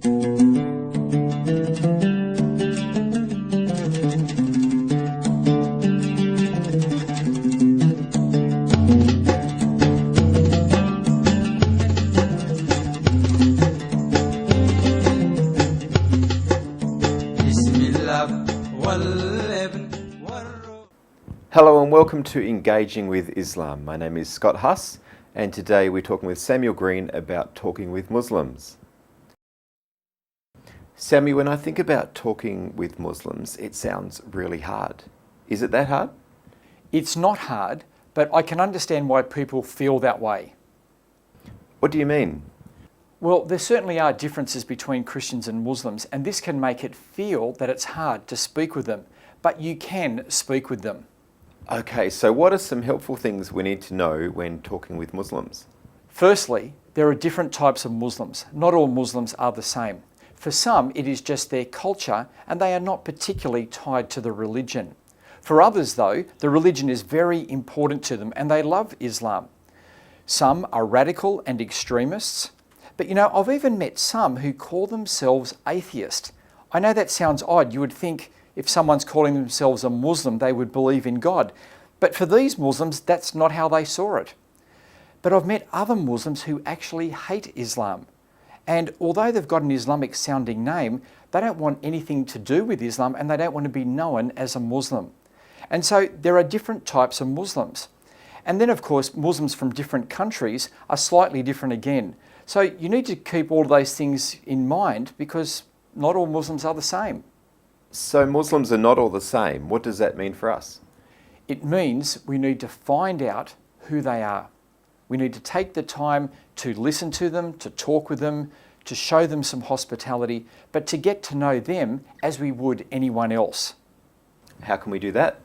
Hello and welcome to Engaging with Islam. My name is Scott Huss and today we're talking with Samuel Green about talking with Muslims. Samuel, when I think about talking with Muslims, it sounds really hard. Is it that hard? It's not hard, but I can understand why people feel that way. What do you mean? Well, there certainly are differences between Christians and Muslims, and this can make it feel that it's hard to speak with them, but you can speak with them. Okay, so what are some helpful things we need to know when talking with Muslims? Firstly, there are different types of Muslims. Not all Muslims are the same. For some, it is just their culture and they are not particularly tied to the religion. For others, though, the religion is very important to them and they love Islam. Some are radical and extremists, but I've even met some who call themselves atheist. I know that sounds odd. You would think if someone's calling themselves a Muslim, they would believe in God. But for these Muslims, that's not how they saw it. But I've met other Muslims who actually hate Islam. And although they've got an Islamic sounding name, they don't want anything to do with Islam and they don't want to be known as a Muslim. And so there are different types of Muslims. And then of course, Muslims from different countries are slightly different again. So you need to keep all of those things in mind because not all Muslims are the same. So Muslims are not all the same. What does that mean for us? It means we need to find out who they are. We need to take the time to listen to them, to talk with them, to show them some hospitality, but to get to know them as we would anyone else. How can we do that?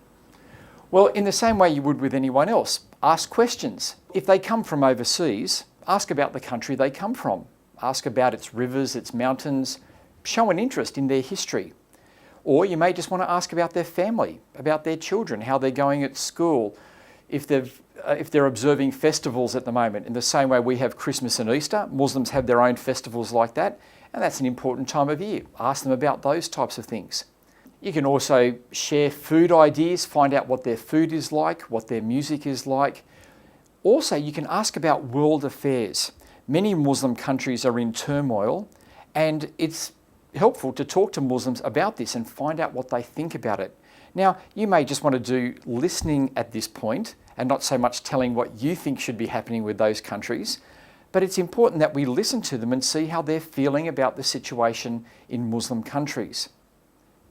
Well, in the same way you would with anyone else. Ask questions. If they come from overseas, ask about the country they come from. Ask about its rivers, its mountains. Show an interest in their history. Or you may just want to ask about their family, about their children, how they're going at school, if they're observing festivals at the moment. In the same way we have Christmas and Easter, Muslims have their own festivals like that, and that's an important time of year. Ask them about those types of things. You can also share food ideas, find out what their food is like, what their music is like. Also, you can ask about world affairs. Many Muslim countries are in turmoil, and it's helpful to talk to Muslims about this and find out what they think about it. Now, you may just want to do listening at this point and not so much telling what you think should be happening with those countries, but it's important that we listen to them and see how they're feeling about the situation in Muslim countries.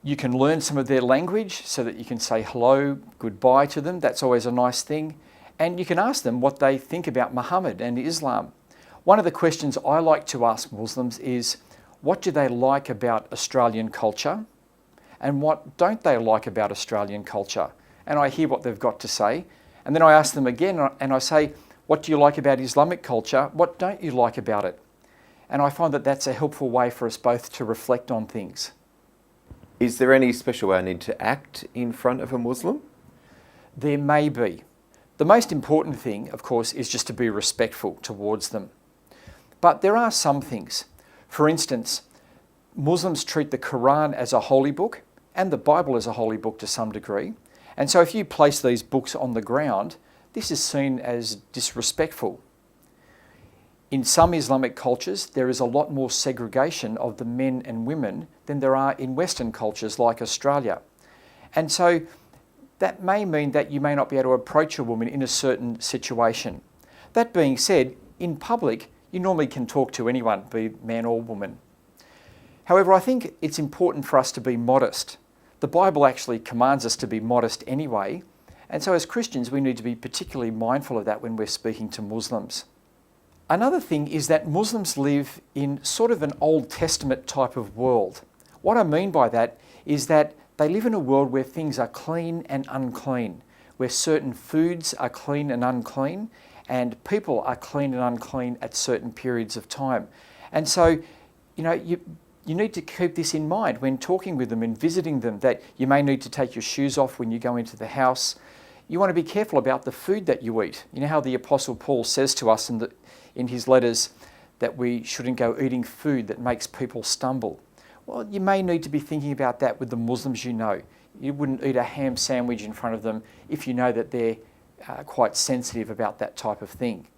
You can learn some of their language so that you can say hello, goodbye to them. That's always a nice thing. And you can ask them what they think about Muhammad and Islam. One of the questions I like to ask Muslims is, what do they like about Australian culture? And what don't they like about Australian culture? And I hear what they've got to say. And then I ask them again and I say, what do you like about Islamic culture? What don't you like about it? And I find that that's a helpful way for us both to reflect on things. Is there any special way I need to act in front of a Muslim? There may be. The most important thing, of course, is just to be respectful towards them. But there are some things. For instance, Muslims treat the Quran as a holy book and the Bible as a holy book to some degree. And so if you place these books on the ground, this is seen as disrespectful. In some Islamic cultures, there is a lot more segregation of the men and women than there are in Western cultures like Australia. And so that may mean that you may not be able to approach a woman in a certain situation. That being said, in public, you normally can talk to anyone, be man or woman. However, I think it's important for us to be modest. The Bible actually commands us to be modest anyway, and so as Christians we need to be particularly mindful of that when we're speaking to Muslims. Another thing is that Muslims live in sort of an Old Testament type of world. What I mean by that is that they live in a world where things are clean and unclean, where certain foods are clean and unclean, and people are clean and unclean at certain periods of time. And so, you need to keep this in mind when talking with them and visiting them, that you may need to take your shoes off when you go into the house. You want to be careful about the food that you eat. You know how the Apostle Paul says to us in his letters that we shouldn't go eating food that makes people stumble. Well, you may need to be thinking about that with the Muslims you know. You wouldn't eat a ham sandwich in front of them if you know that they're quite sensitive about that type of thing.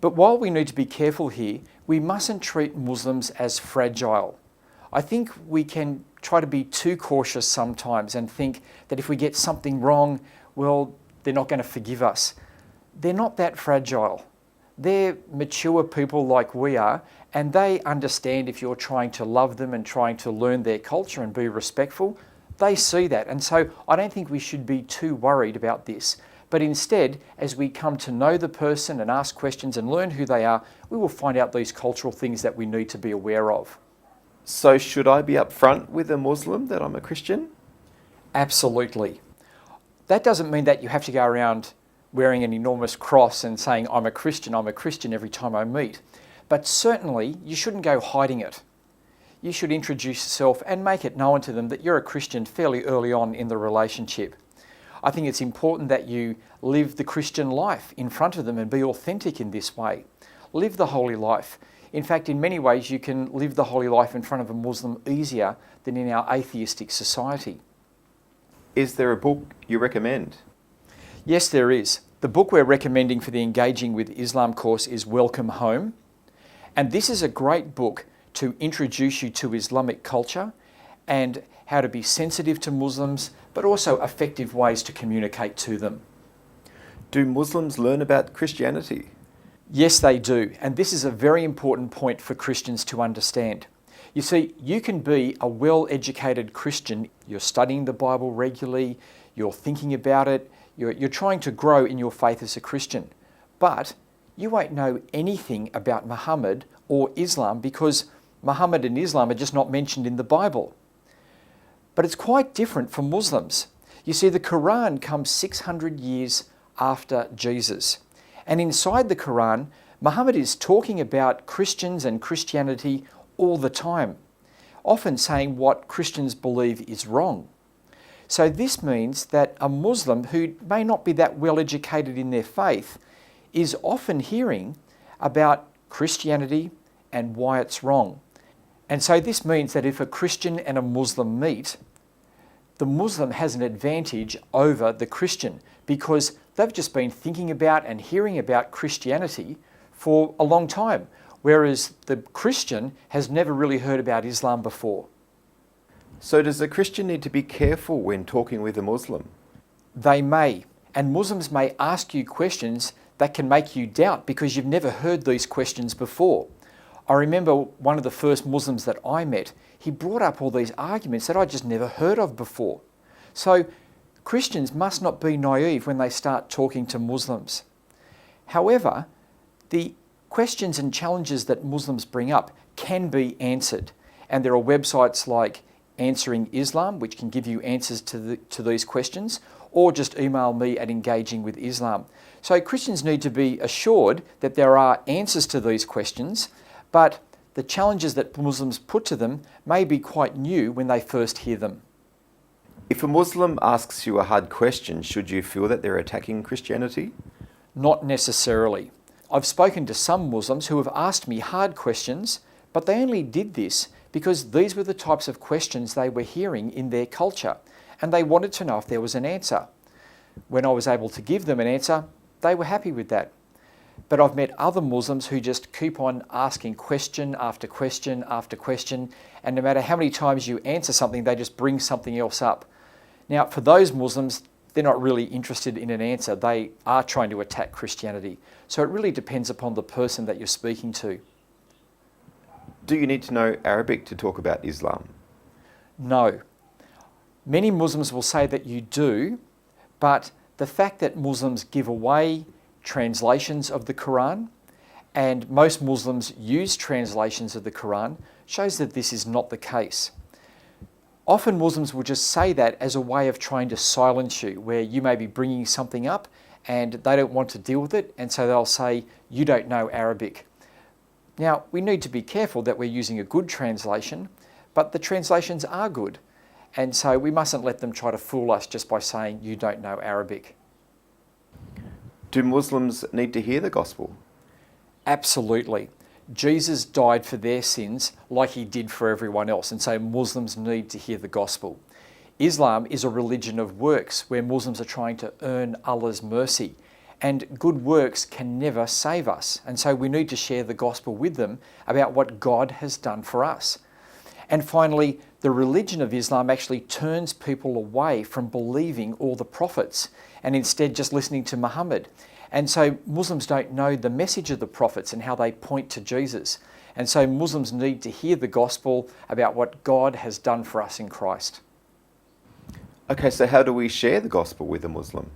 But while we need to be careful here, we mustn't treat Muslims as fragile. I think we can try to be too cautious sometimes and think that if we get something wrong, well, they're not going to forgive us. They're not that fragile. They're mature people like we are, and they understand if you're trying to love them and trying to learn their culture and be respectful. They see that, and so I don't think we should be too worried about this. But instead, as we come to know the person and ask questions and learn who they are, we will find out these cultural things that we need to be aware of. So should I be upfront with a Muslim that I'm a Christian? Absolutely. That doesn't mean that you have to go around wearing an enormous cross and saying, I'm a Christian every time I meet. But certainly, you shouldn't go hiding it. You should introduce yourself and make it known to them that you're a Christian fairly early on in the relationship. I think it's important that you live the Christian life in front of them and be authentic in this way. Live the holy life. In fact, in many ways, you can live the holy life in front of a Muslim easier than in our atheistic society. Is there a book you recommend? Yes, there is. The book we're recommending for the Engaging with Islam course is Welcome Home. And this is a great book to introduce you to Islamic culture and how to be sensitive to Muslims, but also effective ways to communicate to them. Do Muslims learn about Christianity? Yes, they do. And this is a very important point for Christians to understand. You see, you can be a well-educated Christian. You're studying the Bible regularly, you're thinking about it, you're trying to grow in your faith as a Christian. But you won't know anything about Muhammad or Islam because Muhammad and Islam are just not mentioned in the Bible. But it's quite different for Muslims. You see, the Quran comes 600 years after Jesus. And inside the Quran, Muhammad is talking about Christians and Christianity all the time, often saying what Christians believe is wrong. So this means that a Muslim who may not be that well educated in their faith is often hearing about Christianity and why it's wrong. And so this means that if a Christian and a Muslim meet, the Muslim has an advantage over the Christian because they've just been thinking about and hearing about Christianity for a long time, whereas the Christian has never really heard about Islam before. So does a Christian need to be careful when talking with a Muslim? They may, and Muslims may ask you questions that can make you doubt because you've never heard these questions before. I remember one of the first Muslims that I met, he brought up all these arguments that I just never heard of before. So Christians must not be naive when they start talking to Muslims. However, the questions and challenges that Muslims bring up can be answered. And there are websites like Answering Islam, which can give you answers to these questions, or just email me at Engaging with Islam. So Christians need to be assured that there are answers to these questions, but the challenges that Muslims put to them may be quite new when they first hear them. If a Muslim asks you a hard question, should you feel that they're attacking Christianity? Not necessarily. I've spoken to some Muslims who have asked me hard questions, but they only did this because these were the types of questions they were hearing in their culture, and they wanted to know if there was an answer. When I was able to give them an answer, they were happy with that. But I've met other Muslims who just keep on asking question after question after question, and no matter how many times you answer something, they just bring something else up. Now, for those Muslims, they're not really interested in an answer. They are trying to attack Christianity. So it really depends upon the person that you're speaking to. Do you need to know Arabic to talk about Islam? No. Many Muslims will say that you do, but the fact that Muslims give away translations of the Quran, and most Muslims use translations of the Quran, shows that this is not the case. Often Muslims will just say that as a way of trying to silence you, where you may be bringing something up and they don't want to deal with it, and so they'll say, you don't know Arabic. Now, we need to be careful that we're using a good translation, but the translations are good. And so we mustn't let them try to fool us just by saying, you don't know Arabic. Do Muslims need to hear the gospel? Absolutely. Jesus died for their sins like he did for everyone else, and so Muslims need to hear the gospel. Islam is a religion of works where Muslims are trying to earn Allah's mercy, and good works can never save us, and so we need to share the gospel with them about what God has done for us. And finally, the religion of Islam actually turns people away from believing all the prophets and instead just listening to Muhammad. And so Muslims don't know the message of the prophets and how they point to Jesus. And so Muslims need to hear the gospel about what God has done for us in Christ. Okay, so how do we share the gospel with a Muslim?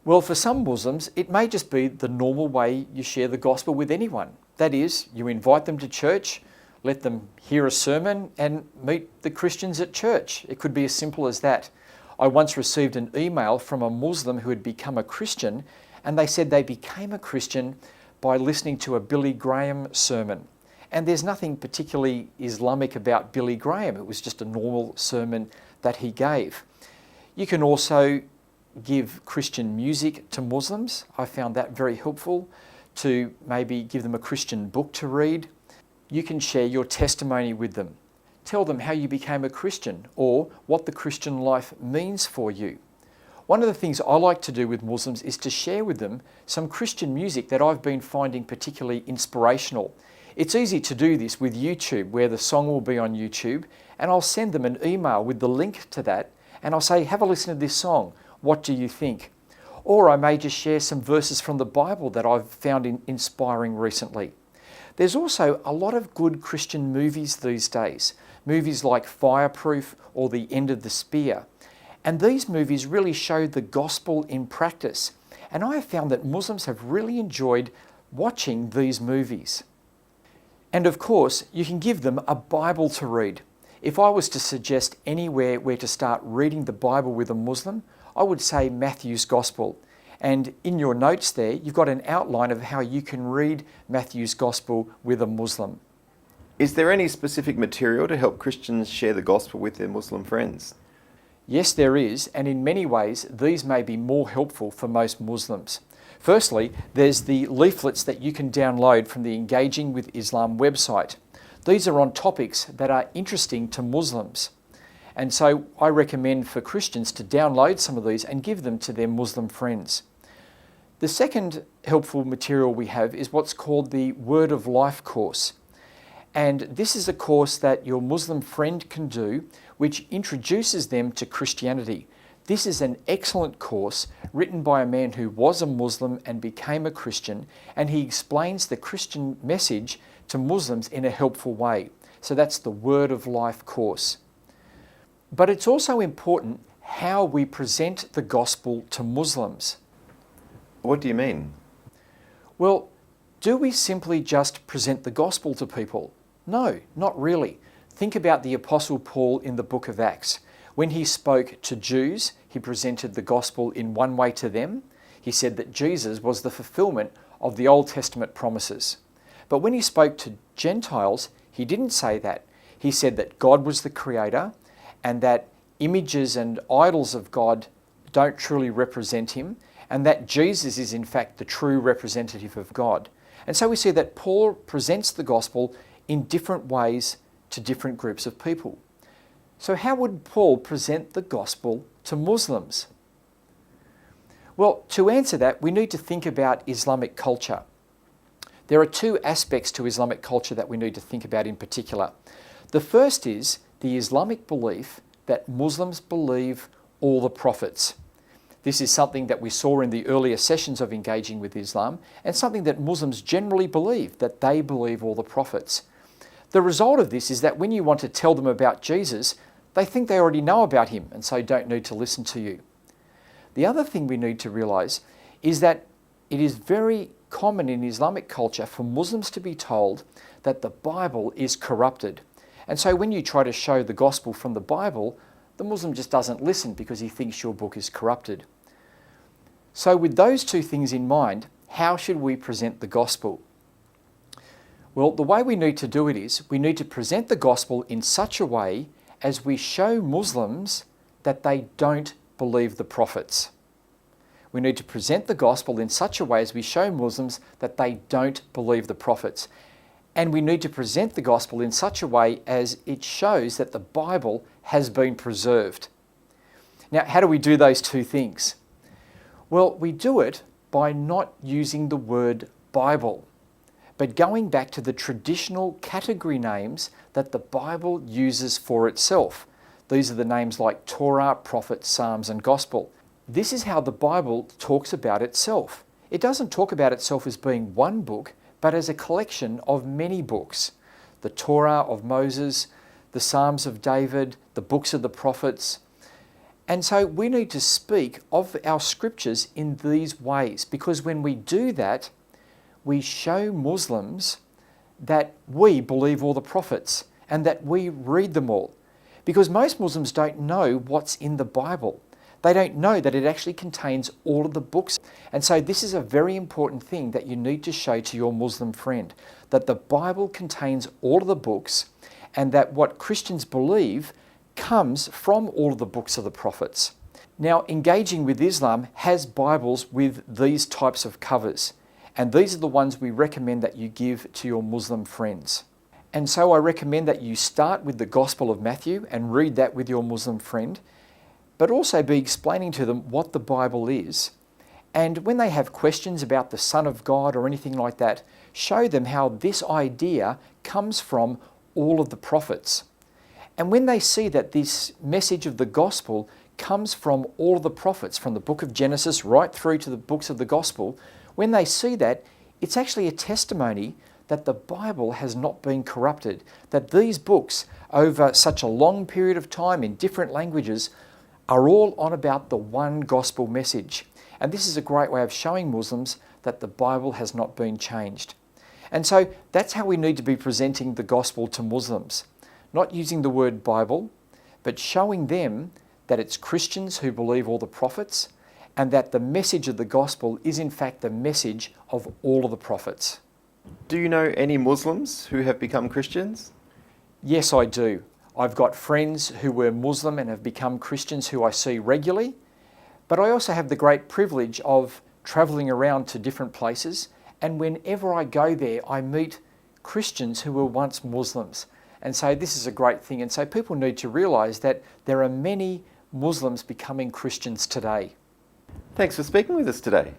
Well, for some Muslims, it may just be the normal way you share the gospel with anyone. That is, you invite them to church, let them hear a sermon and meet the Christians at church. It could be as simple as that. I once received an email from a Muslim who had become a Christian, and they said they became a Christian by listening to a Billy Graham sermon. And there's nothing particularly Islamic about Billy Graham. It was just a normal sermon that he gave. You can also give Christian music to Muslims. I found that very helpful, to maybe give them a Christian book to read. You can share your testimony with them. Tell them how you became a Christian or what the Christian life means for you. One of the things I like to do with Muslims is to share with them some Christian music that I've been finding particularly inspirational. It's easy to do this with YouTube, where the song will be on YouTube, and I'll send them an email with the link to that, and I'll say, have a listen to this song. What do you think? Or I may just share some verses from the Bible that I've found inspiring recently. There's also a lot of good Christian movies these days. Movies like Fireproof or The End of the Spear. And these movies really show the gospel in practice. And I have found that Muslims have really enjoyed watching these movies. And of course, you can give them a Bible to read. If I was to suggest anywhere where to start reading the Bible with a Muslim, I would say Matthew's Gospel. And in your notes there, you've got an outline of how you can read Matthew's Gospel with a Muslim. Is there any specific material to help Christians share the gospel with their Muslim friends? Yes, there is, and in many ways, these may be more helpful for most Muslims. Firstly, there's the leaflets that you can download from the Engaging with Islam website. These are on topics that are interesting to Muslims. And so I recommend for Christians to download some of these and give them to their Muslim friends. The second helpful material we have is what's called the Word of Life course. And this is a course that your Muslim friend can do, which introduces them to Christianity. This is an excellent course written by a man who was a Muslim and became a Christian, and he explains the Christian message to Muslims in a helpful way. So that's the Word of Life course. But it's also important how we present the gospel to Muslims. What do you mean? Well, do we simply just present the gospel to people? No, not really. Think about the Apostle Paul in the book of Acts. When he spoke to Jews, he presented the gospel in one way to them. He said that Jesus was the fulfillment of the Old Testament promises. But when he spoke to Gentiles, he didn't say that. He said that God was the creator and that images and idols of God don't truly represent him, and that Jesus is in fact the true representative of God. And so we see that Paul presents the gospel in different ways to different groups of people. So how would Paul present the gospel to Muslims? Well, to answer that, we need to think about Islamic culture. There are two aspects to Islamic culture that we need to think about in particular. The first is the Islamic belief that Muslims believe all the prophets. This is something that we saw in the earlier sessions of Engaging with Islam, and something that Muslims generally believe, that they believe all the prophets. The result of this is that when you want to tell them about Jesus, they think they already know about him and so don't need to listen to you. The other thing we need to realise is that it is very common in Islamic culture for Muslims to be told that the Bible is corrupted. And so when you try to show the gospel from the Bible, the Muslim just doesn't listen because he thinks your book is corrupted. So with those two things in mind, how should we present the gospel? Well, the way we need to do it is we need to present the gospel in such a way as we show Muslims that they don't believe the prophets. We need to present the gospel in such a way as we show Muslims that they don't believe the prophets. And we need to present the gospel in such a way as it shows that the Bible has been preserved. Now, how do we do those two things? Well, we do it by not using the word Bible, but going back to the traditional category names that the Bible uses for itself. These are the names like Torah, Prophet, Psalms, and Gospel. This is how the Bible talks about itself. It doesn't talk about itself as being one book, but as a collection of many books. The Torah of Moses, the Psalms of David, the books of the prophets. And so we need to speak of our scriptures in these ways, because when we do that, we show Muslims that we believe all the prophets and that we read them all. Because most Muslims don't know what's in the Bible. They don't know that it actually contains all of the books. And so this is a very important thing that you need to show to your Muslim friend, that the Bible contains all of the books and that what Christians believe comes from all of the books of the prophets. Now, Engaging with Islam has Bibles with these types of covers, and these are the ones we recommend that you give to your Muslim friends. And so I recommend that you start with the Gospel of Matthew and read that with your Muslim friend, but also be explaining to them what the Bible is. And when they have questions about the Son of God or anything like that, show them how this idea comes from all of the prophets. And when they see that this message of the gospel comes from all of the prophets, from the book of Genesis right through to the books of the gospel, when they see that, it's actually a testimony that the Bible has not been corrupted, that these books, over such a long period of time in different languages, are all on about the one gospel message. And this is a great way of showing Muslims that the Bible has not been changed. And so that's how we need to be presenting the gospel to Muslims. Not using the word Bible, but showing them that it's Christians who believe all the prophets and that the message of the gospel is in fact the message of all of the prophets. Do you know any Muslims who have become Christians? Yes, I do. I've got friends who were Muslim and have become Christians who I see regularly, but I also have the great privilege of travelling around to different places, and whenever I go there, I meet Christians who were once Muslims. And so this is a great thing. And so people need to realise that there are many Muslims becoming Christians today. Thanks for speaking with us today.